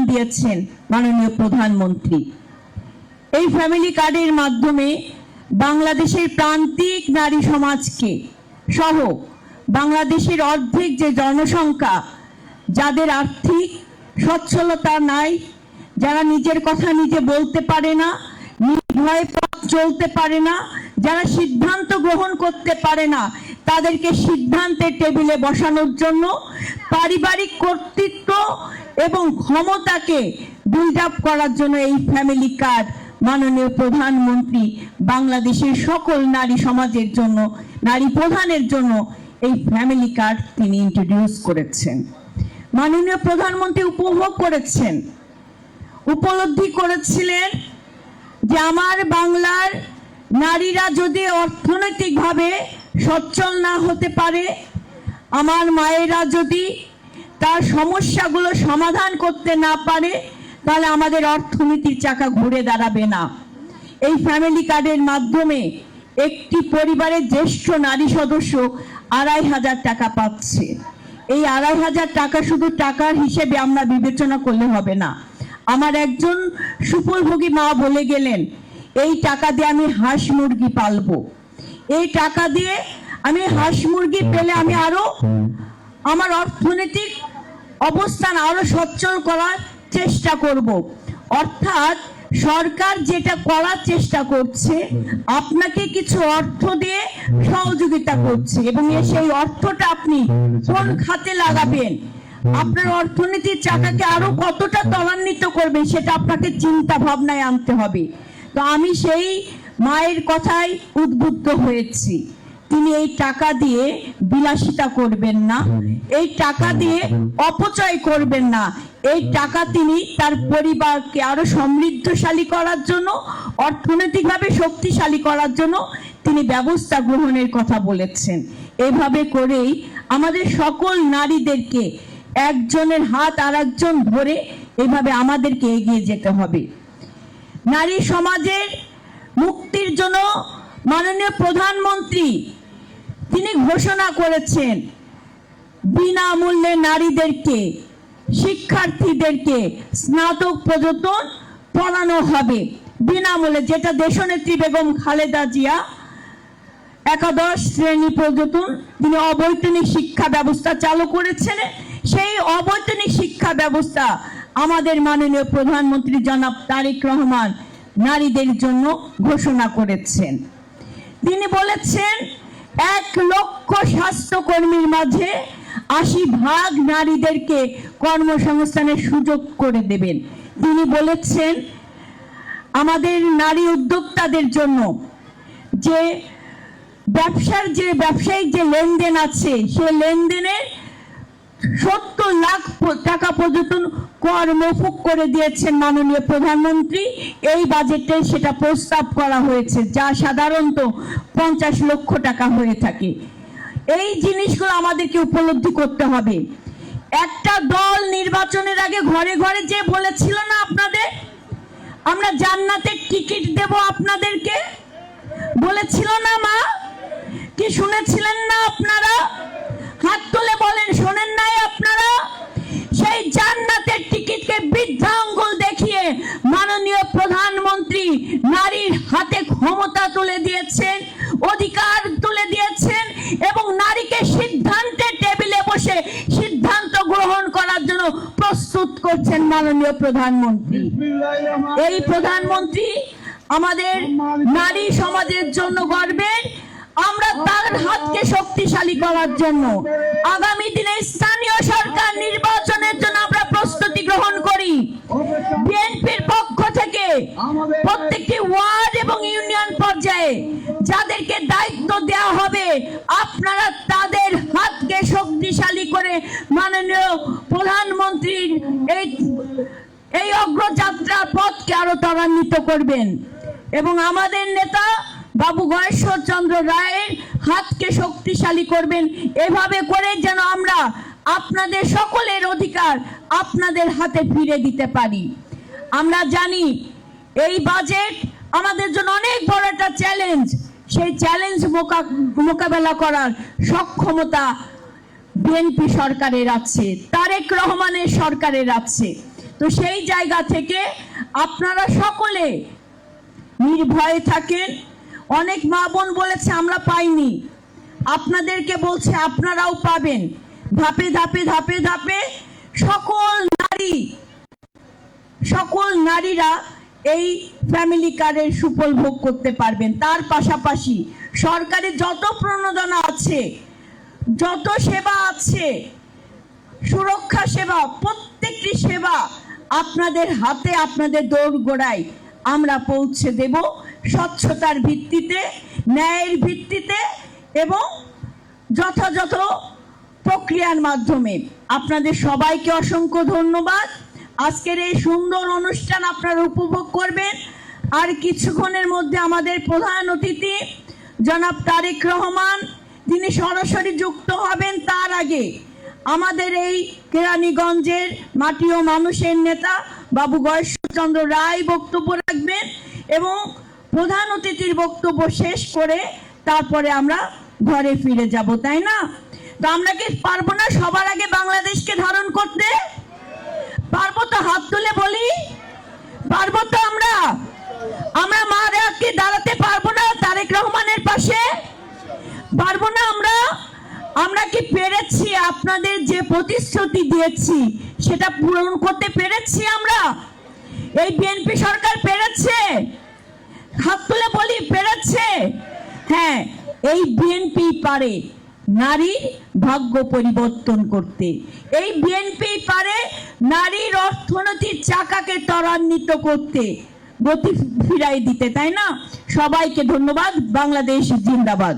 দিয়েছেন মাননীয় প্রধানমন্ত্রী। এই ফ্যামিলি কার্ডের মাধ্যমে বাংলাদেশের প্রান্তিক নারী সমাজকে সহ বাংলাদেশের অর্ধেক যে জনসংখ্যা, যাদের আর্থিক সচ্ছলতা নাই, যারা নিজের কথা নিজে বলতে পারে না, নির্ভয়ে পথ চলতে পারে না, যারা সিদ্ধান্ত গ্রহণ করতে পারে না, তাদেরকে সিদ্ধান্তের টেবিলে বসানোর জন্য পারিবারিক কর্তৃত্ব এবং ক্ষমতাকে বিল্ড আপ করার জন্য এই ফ্যামিলি কার্ড মাননীয় প্রধানমন্ত্রী বাংলাদেশের সকল নারী সমাজের জন্য, নারী প্রধানের জন্য এই ফ্যামিলি কার্ড তিনি ইন্ট্রোডিউস করেছেন। মাননীয় প্রধানমন্ত্রী উপভোগ করেছেন, উপলব্ধি করেছিলেন যে আমার বাংলার নারীরা যদি অর্থনৈতিকভাবে সচ্ছল না হতে পারে, আমার মায়েরা যদি তার সমস্যাগুলো সমাধান করতে না পারে, তাহলে আমাদের অর্থনীতির চাকা ঘুরে দাঁড়াবে না। এই ফ্যামিলি কার্ডের মাধ্যমে একটি পরিবারের জ্যেষ্ঠ নারী সদস্য ২৫০০ টাকা পাচ্ছে। এই ২৫০০ টাকা শুধু টাকার হিসেবে আমরা বিবেচনা করলে হবে না। আমার একজন সুফলভোগী মা বলে গেলেন, এই টাকা দিয়ে আমি হাঁস মুরগি পালবো, এই টাকা দিয়ে আমি হাঁস মুরগি পেলে আমি আরো আমার অর্থনৈতিক অবস্থান আরো সচ্ছল করার চেষ্টা করব। অর্থাৎ সরকার যেটা করার চেষ্টা করছে, আপনাকে কিছু অর্থ দিয়ে সহযোগিতা করছে, এবং সেই অর্থটা আপনি কোন খাতে লাগাবেন, আপনার অর্থনীতির চাকাকে আরো কতটা ত্বরান্বিত করবে, সেটা আপনাকে চিন্তা ভাবনায় আনতে হবে। তো আমি সেই মায়ের কথায় উদ্বুদ্ধ হয়েছি। তিনি এই টাকা দিয়ে বিলাসিতা করবেন না, এই টাকা দিয়ে অপচয় করবেন না, এই টাকা তিনি তার পরিবারকে আরো সমৃদ্ধশালী করার জন্য, অর্থনৈতিকভাবে শক্তিশালী করার জন্য তিনি ব্যবস্থা গ্রহণের কথা বলেছেন। এভাবে করেই আমাদের সকল নারীদেরকে একজনের হাত আর একজন ধরে এভাবে আমাদেরকে এগিয়ে যেতে হবে। নারী সমাজের মুক্তির জন্য মাননীয় প্রধানমন্ত্রী তিনি ঘোষণা করেছেন বিনামূল্যে নারীদেরকে, শিক্ষার্থীদেরকে স্নাতক পর্যন্ত পড়ানো হবে বিনামূল্যে, যেটা দেশনেত্রী বেগম খালেদা জিয়া একাদশ শ্রেণী পর্যন্ত তিনি অবৈতনিক শিক্ষা ব্যবস্থা চালু করেছেন। সেই অবৈতনিক শিক্ষা ব্যবস্থা আমাদের মাননীয় প্রধানমন্ত্রী জনাব তারেক রহমান নারীদের জন্য ঘোষণা করেছেন। তিনি বলেছেন ১ লক্ষ স্বাস্থ্যকর্মীর মাঝে ৮০% নারীদেরকে কর্মসংস্থানের সুযোগ করে দেবেন। তিনি বলেছেন আমাদের নারী উদ্যোক্তাদের জন্য যে ব্যবসায়িক যে লেনদেন আছে, সে লেনদেনের ৭০ লাখ টাকা পর্যন্ত কর মওকুফ করে দিয়েছেন মাননীয় প্রধানমন্ত্রী। এই বাজেটে সেটা প্রস্তাব করা হয়েছে, যা সাধারণত ৫০ লক্ষ টাকা হয়ে থাকে। এই জিনিসগুলো আমাদেরকে উপলব্ধি করতে হবে। একটা দল নির্বাচনের আগে ঘরে ঘরে যে বলেছিল না আপনাদের, আমরা জান্নাতের টিকিট দেব আপনাদেরকে, বলেছিল না মা? কি শুনেছিলেন না আপনারা? হাত তুলে বলেন, শোনেন নাই আপনারা? সেই জান্নাতের টিকিটকে বৃদ্ধা আঙ্গুল দেখিয়ে মাননীয় প্রধানমন্ত্রী নারীর হাতে ক্ষমতা তুলে দিয়েছেন, অধিকার তুলে দিয়েছেন, এবং নারীকে সিদ্ধান্তের টেবিলে বসে সিদ্ধান্ত গ্রহণ করার জন্য প্রস্তুত করছেন মাননীয় প্রধানমন্ত্রী। এই প্রধানমন্ত্রী আমাদের নারী সমাজের জন্য গর্বের। আমরা তার হাতকে শক্তিশালী করার জন্য আগামী দিনে স্থানীয় সরকার নির্বাচনের জন্য আমরা প্রস্তুতি গ্রহণ করি। বিএনপির পক্ষ থেকে প্রত্যেকটি ওয়ার্ড এবং ইউনিয়ন পর্যায়ে যাদেরকে দায়িত্ব দেওয়া হবে, আপনারা তাদের হাতকে শক্তিশালী করে মাননীয় প্রধানমন্ত্রীর এই অগ্রযাত্রার পথকে আরো ত্বরান্বিত করবেন, এবং আমাদের নেতা বাবু গয়েশ্বর চন্দ্র রায়ের হাতকে শক্তিশালী করবেন। এভাবে করে যেন আমরা আপনাদের সকলের অধিকার আপনাদের হাতে ফিরে দিতে পারি। আমরা জানি এই বাজেট আমাদের জন্য অনেক বড় একটা চ্যালেঞ্জ। সেই চ্যালেঞ্জ মোকাবেলা করার সক্ষমতা বিএনপি সরকারের আছে, তারেক রহমানের সরকারের আছে। তো সেই জায়গা থেকে আপনারা সকলে নির্ভয়ে থাকেন। অনেক মা বোন বলেছে আমরা পাইনি, আপনাদেরকে বলছে আপনারাও পাবেন। ধাপে ধাপে ধাপে ধাপে সকল নারীরা এই ফ্যামিলি কার্ডের সুফল ভোগ করতে পারবেন। তার পাশাপাশি সরকারি যত প্রণোদনা আছে, যত সেবা আছে, সুরক্ষা সেবা, প্রত্যেকটি সেবা আপনাদের হাতে, আপনাদের দোরগোড়ায় আমরা পৌঁছে দেব, স্বচ্ছতার ভিত্তিতে, ন্যায়ের ভিত্তিতে এবং যথাযথ প্রক্রিয়ার মাধ্যমে। আপনাদের সবাইকে অসংখ্য ধন্যবাদ। আজকের এই সুন্দর অনুষ্ঠান আপনারা উপভোগ করবেন। আর কিছুক্ষণের মধ্যে আমাদের প্রধান অতিথি জনাব তারেক রহমান, তিনি সরাসরি যুক্ত হবেন। তার আগে আমাদের এই কেরানীগঞ্জের মাটি ও মানুষের নেতা বাবু গয়েশ্বরচন্দ্র রায় বক্তব্য রাখবেন এবং প্রধান অতিথির বক্তব্য শেষ করে তারপরে আমরা ঘরে ফিরে যাব, তাই না? তো আমরা কি পারবো না সবার আগে বাংলাদেশকে ধারণ করতে? পারবো তো? হাত তুলে বলি, পারবো তো? আমরা মারা কি দাঁড়াতে পারবো না তারেক রহমানের পাশে? পারবো না? আমরা কি পেরেছি? আপনাদের যে প্রতিশ্রুতি দিয়েছি সেটা পূরণ করতে পেরেছি আমরা? এই বিএনপি সরকার পেরেছে? হাত তুলে বলি, পেরেছে? হ্যাঁ, এই বিএনপি পারে নারীর ভাগ্য পরিবর্তন করতে। এই বিএনপি পারে নারীর অর্থনৈতিক চাকাকে ত্বরান্বিত করতে, গতি ফিরাই দিতে, তাই না? সবাইকে ধন্যবাদ। বাংলাদেশ জিন্দাবাদ।